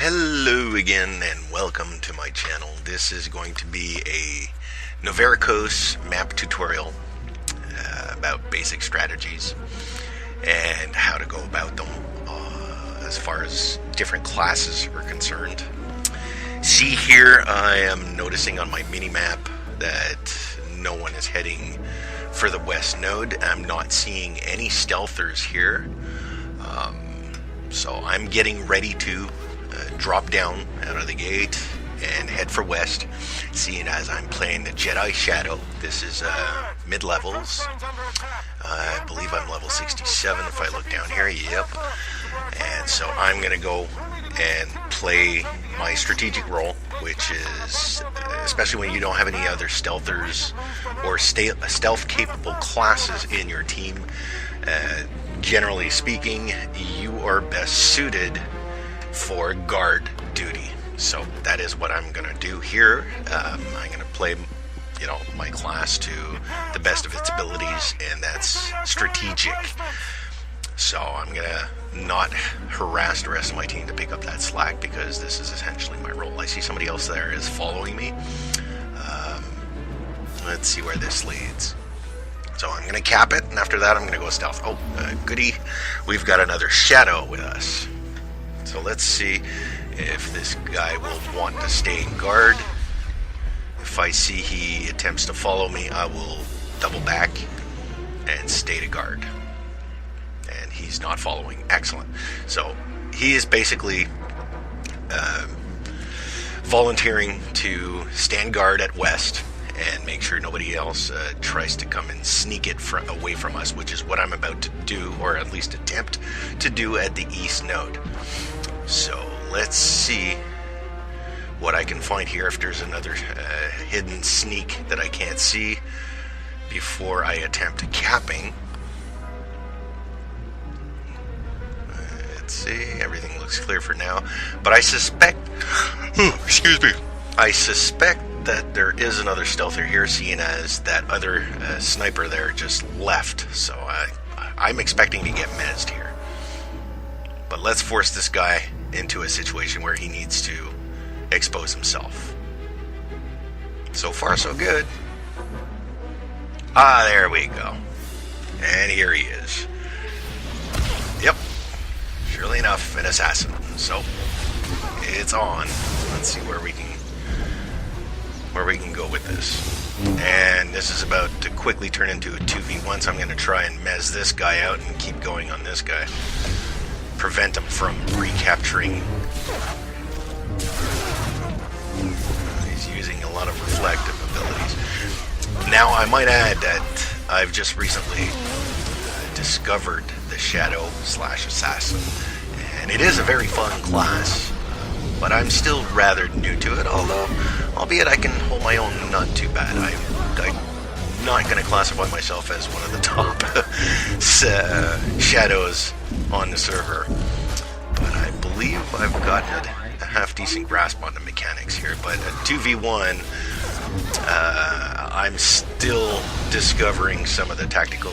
Hello again and welcome to my channel. This is going to be a Novare Coast map tutorial about basic strategies and how to go about them as far as different classes are concerned. See here, I am noticing on my mini-map that no one is heading for the west node. I'm not seeing any stealthers here, so I'm getting ready to drop down out of the gate and head for west, seeing as I'm playing the Jedi Shadow. This is mid-levels. I believe I'm level 67 if I look down here. Yep. And so I'm going to go and play my strategic role, which is, especially when you don't have any other stealthers or stealth-capable classes in your team, generally speaking, you are best suited for guard duty. So that is what I'm going to do here. I'm going to play, my class to the best of its abilities, and that's strategic. So I'm going to not harass the rest of my team to pick up that slack, because this is essentially my role. I see somebody else there is following me. Let's see where this leads. So I'm going to cap it, and after that I'm going to go stealth. Oh, goody. We've got another shadow with us. So let's see if this guy will want to stay in guard. If I see he attempts to follow me, I will double back and stay to guard. And he's not following. Excellent. So he is basically volunteering to stand guard at west and make sure nobody else tries to come and sneak it away from us, which is what I'm about to do, or at least attempt to do at the east node. So let's see what I can find here, if there's another hidden sneak that I can't see before I attempt capping. Let's see, everything looks clear for now, but I suspect, excuse me, I suspect that there is another stealther here, seeing as that other sniper there just left. So I'm expecting to get mezzed here. But let's force this guy into a situation where he needs to expose himself. So far, so good. Ah, there we go. And here he is. Yep. Surely enough, an assassin. So it's on. Let's see where we can go with this. And this is about to quickly turn into a 2v1, so I'm going to try and mez this guy out and keep going on this guy. Prevent him from recapturing. He's using a lot of reflective abilities. Now, I might add that I've just recently discovered the Shadow/Assassin, and it is a very fun class, but I'm still rather new to it, although, albeit I can hold my own not too bad. I'm not going to classify myself as one of the top shadows on the server, but I believe I've got a half-decent grasp on the mechanics here. But at 2v1, I'm still discovering some of the tactical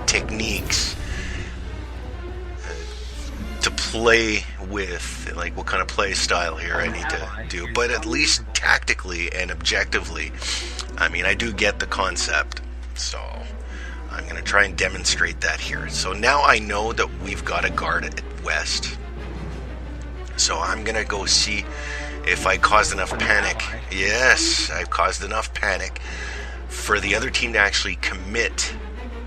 techniques to play with, like what kind of play style here I need to do, but at least tactically and objectively, I mean, I do get the concept, so I'm going to try and demonstrate that here. So now I know that we've got a guard at west, so I'm going to go see if I caused enough panic. Yes, I've caused enough panic for the other team to actually commit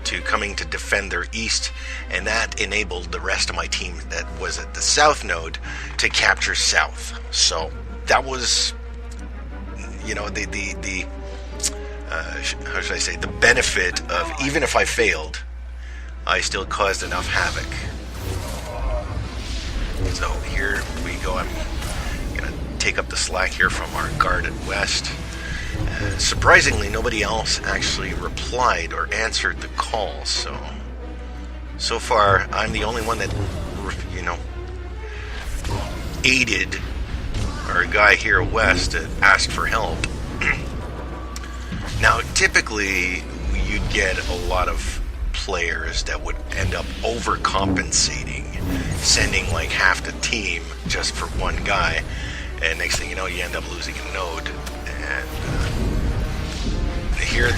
to coming to defend their east, and that enabled the rest of my team that was at the south node to capture south. So that was, the how should I say, the benefit of, even if I failed, I still caused enough havoc. So here we go. I'm gonna take up the slack here from our guard at west. Surprisingly, nobody else actually replied or answered the call, so far I'm the only one that, aided our guy here west to ask for help. Now, typically, you'd get a lot of players that would end up overcompensating sending like half the team just for one guy, and next thing you know, you end up losing a node. And here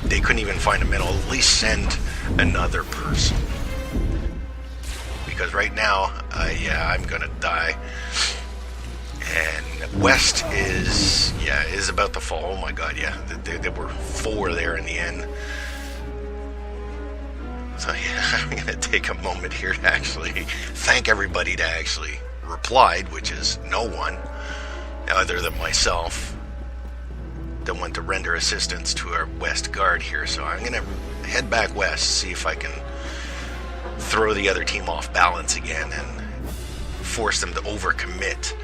they couldn't even find a middle. At least send another person, because right now, I'm gonna die. And West is about to fall. Oh my god, yeah, there were 4 there in the end. So yeah, I'm gonna take a moment here to actually thank everybody that actually replied, which is no one other than myself that went to render assistance to our West guard here. So I'm gonna head back west, see if I can throw the other team off balance again and force them to overcommit.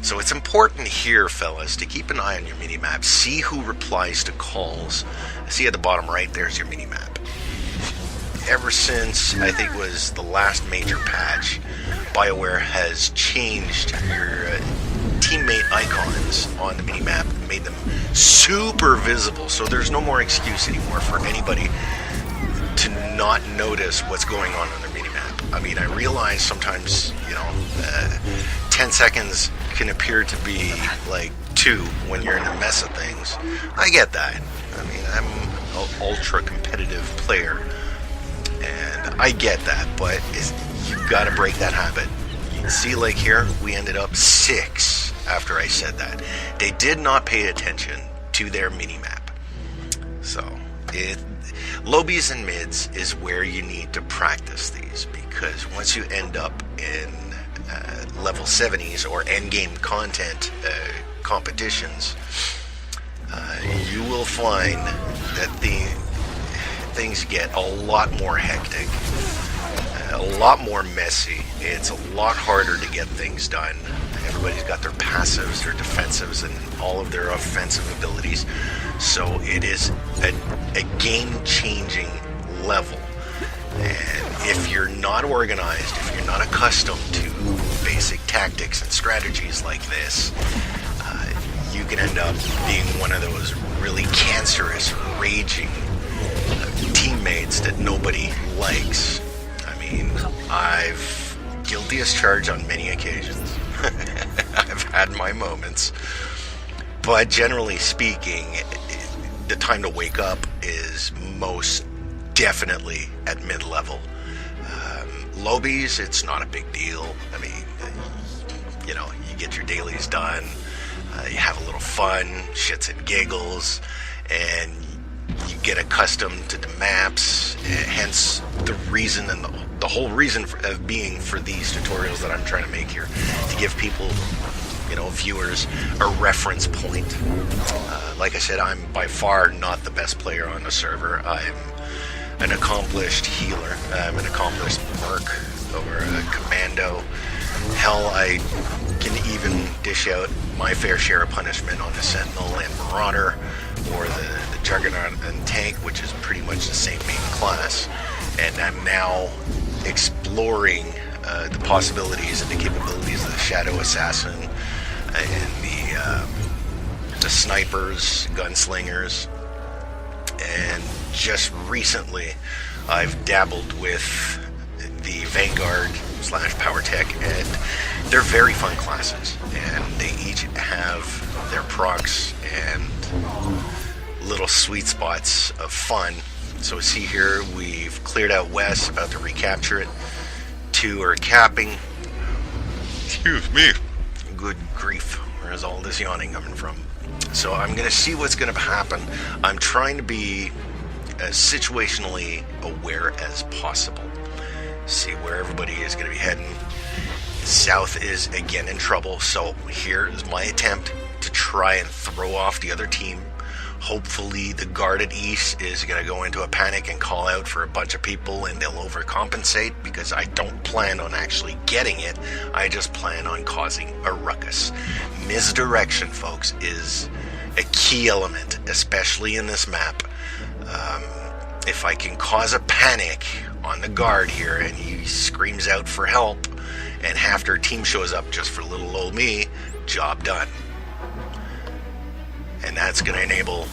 So it's important here, fellas, to keep an eye on your minimap. See who replies to calls. See at the bottom right, there's your minimap. Ever since, I think it was the last major patch, BioWare has changed your teammate icons on the minimap, made them super visible, so there's no more excuse anymore for anybody to not notice what's going on their minimap. I mean, I realize sometimes, 10 seconds can appear to be like 2 when you're in the mess of things. I get that. I mean, I'm an ultra competitive player, and I get that, but you've got to break that habit. You can see, like here, we ended up 6 after I said that. They did not pay attention to their minimap. So, lowbies and mids is where you need to practice these, because once you end up in level 70s or endgame content competitions, you will find that things get a lot more hectic, a lot more messy. It's a lot harder to get things done. Everybody's got their passives, their defensives, and all of their offensive abilities. So it is a game-changing level. And if you're not organized, if you're not accustomed to basic tactics and strategies like this, you can end up being one of those really cancerous, raging teammates that nobody likes. I mean, I've guilty as charged on many occasions. I've had my moments. But generally speaking, the time to wake up is most definitely at mid-level. Lowbies, it's not a big deal. I mean, you get your dailies done, you have a little fun, shits and giggles, and you get accustomed to the maps, hence the reason and the whole reason of being for these tutorials that I'm trying to make here, to give people, viewers, a reference point. Like I said, I'm by far not the best player on the server. I'm an accomplished healer. I'm an accomplished merc or a commando. Hell, I can even dish out my fair share of punishment on the Sentinel and Marauder, or the Juggernaut and Tank, which is pretty much the same main class. And I'm now exploring the possibilities and the capabilities of the Shadow Assassin and the snipers, gunslingers. And just recently, I've dabbled with the Vanguard / Power Tech, and they're very fun classes, and they each have their procs and little sweet spots of fun. So see here, we've cleared out West, about to recapture it. 2 are capping. Excuse me. Good grief, where's all this yawning coming from? So I'm going to see what's going to happen. I'm trying to be as situationally aware as possible. See where everybody is going to be heading. South is again in trouble, so here is my attempt to try and throw off the other team. Hopefully the guard at East is going to go into a panic and call out for a bunch of people, and they'll overcompensate, because I don't plan on actually getting it. I just plan on causing a ruckus. Misdirection, folks, is a key element, especially in this map. If I can cause a panic on the guard here and he screams out for help, and half their team shows up just for little old me, job done. And that's going to enable,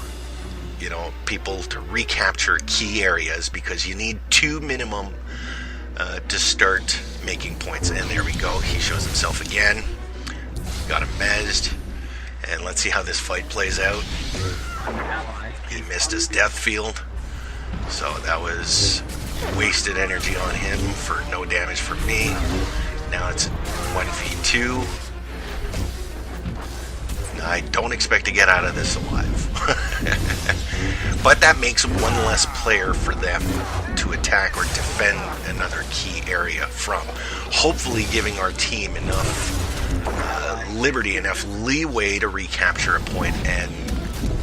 people to recapture key areas, because you need 2 minimum to start making points. And there we go. He shows himself again. Got him mezzed. And let's see how this fight plays out. He missed his death field. So that was wasted energy on him for no damage from me. Now it's 1v2. I don't expect to get out of this alive. But that makes one less player for them to attack or defend another key area from. Hopefully giving our team enough liberty, enough leeway to recapture a point and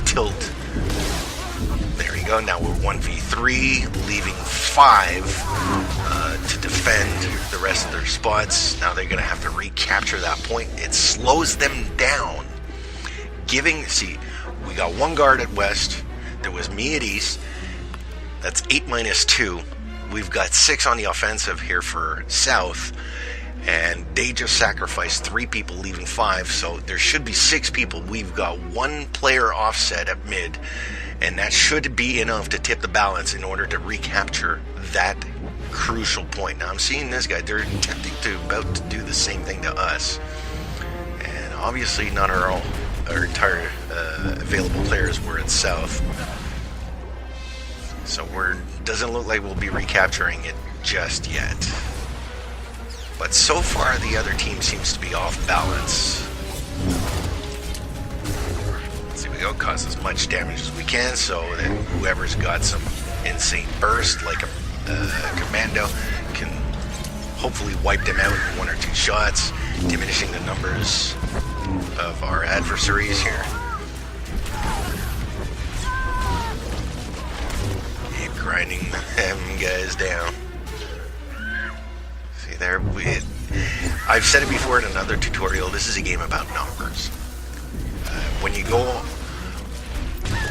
tilt. There you go. Now we're 1v3, leaving 5 to defend the rest of their spots. Now they're going to have to recapture that point. It slows them down. See, we got 1 guard at west. There was me at east. That's 8 minus 2. We've got 6 on the offensive here for south. And they just sacrificed 3 people, leaving 5. So there should be 6 people. We've got 1 player offset at mid. And that should be enough to tip the balance in order to recapture that crucial point. Now I'm seeing this guy. They're about to do the same thing to us. And obviously not our entire available players were at south. So doesn't look like we'll be recapturing it just yet. But so far the other team seems to be off balance. Let's see, we go cause as much damage as we can so that whoever's got some insane burst like a commando can hopefully wipe them out in 1 or 2 shots, diminishing the numbers of our adversaries here. Keep grinding them guys down. See there, I've said it before in another tutorial, this is a game about numbers. When you go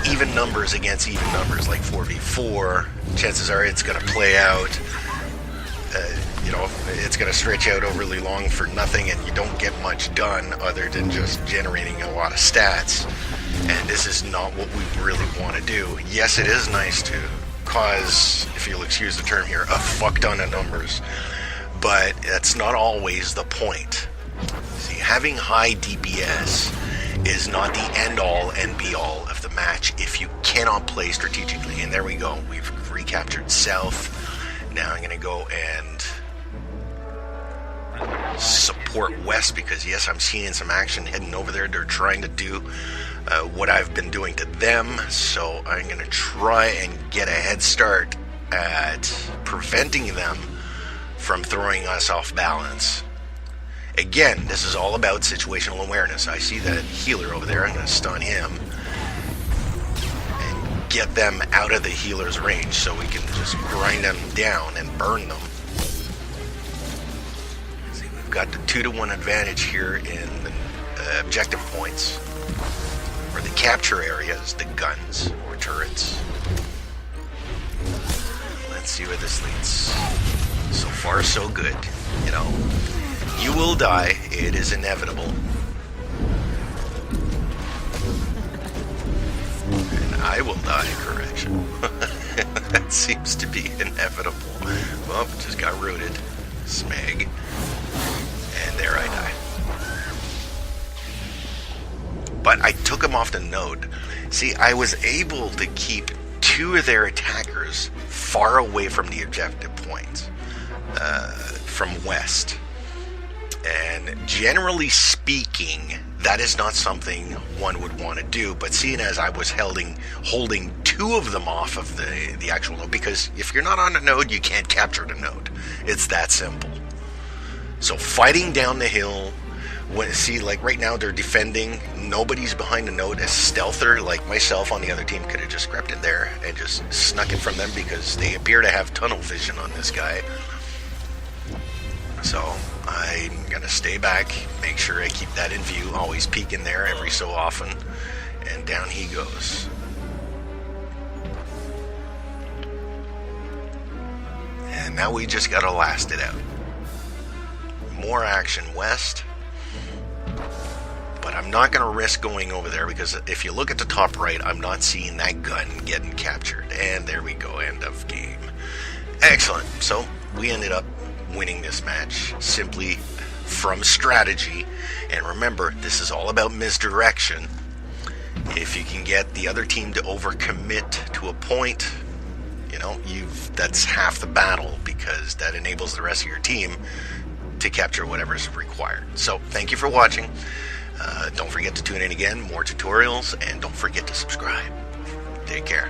even numbers against even numbers, like 4v4, chances are it's going to play out. It's going to stretch out overly long for nothing, and you don't get much done other than just generating a lot of stats. And this is not what we really want to do. Yes, it is nice to cause, if you'll excuse the term here, a fuck ton of numbers, but that's not always the point. See, having high DPS is not the end-all and be-all of the match if you cannot play strategically. And there we go. We've recaptured south. Now I'm going to go and support west because, yes, I'm seeing some action heading over there. They're trying to do what I've been doing to them. So I'm going to try and get a head start at preventing them from throwing us off balance. Again, this is all about situational awareness. I see that healer over there. I'm going to stun him and get them out of the healer's range so we can just grind them down and burn them. See, we've got the 2-to-1 advantage here in the objective points, or the capture areas, the guns or turrets. Let's see where this leads. So far, so good. You will die. It is inevitable. And I will die, correction. That seems to be inevitable. Well, just got rooted. Smeg. And there I die. But I took him off the node. See, I was able to keep 2 of their attackers far away from the objective points. From west. And generally speaking, that is not something one would want to do. But seeing as I was holding 2 of them off of the actual node, because if you're not on a node, you can't capture the node. It's that simple. So fighting down the hill, like right now they're defending. Nobody's behind the node. A stealther like myself on the other team could have just crept in there and just snuck it from them because they appear to have tunnel vision on this guy. So I'm going to stay back, make sure I keep that in view, always peek in there every so often, and down he goes. And now we just got to last it out. More action west, but I'm not going to risk going over there because if you look at the top right, I'm not seeing that gun getting captured. And there we go, end of game. Excellent. So we ended up winning this match simply from strategy. And remember, this is all about misdirection. If you can get the other team to overcommit to a point, that's half the battle, because that enables the rest of your team to capture whatever's required. So thank you for watching. Don't forget to tune in again, more tutorials, and don't forget to subscribe. Take care.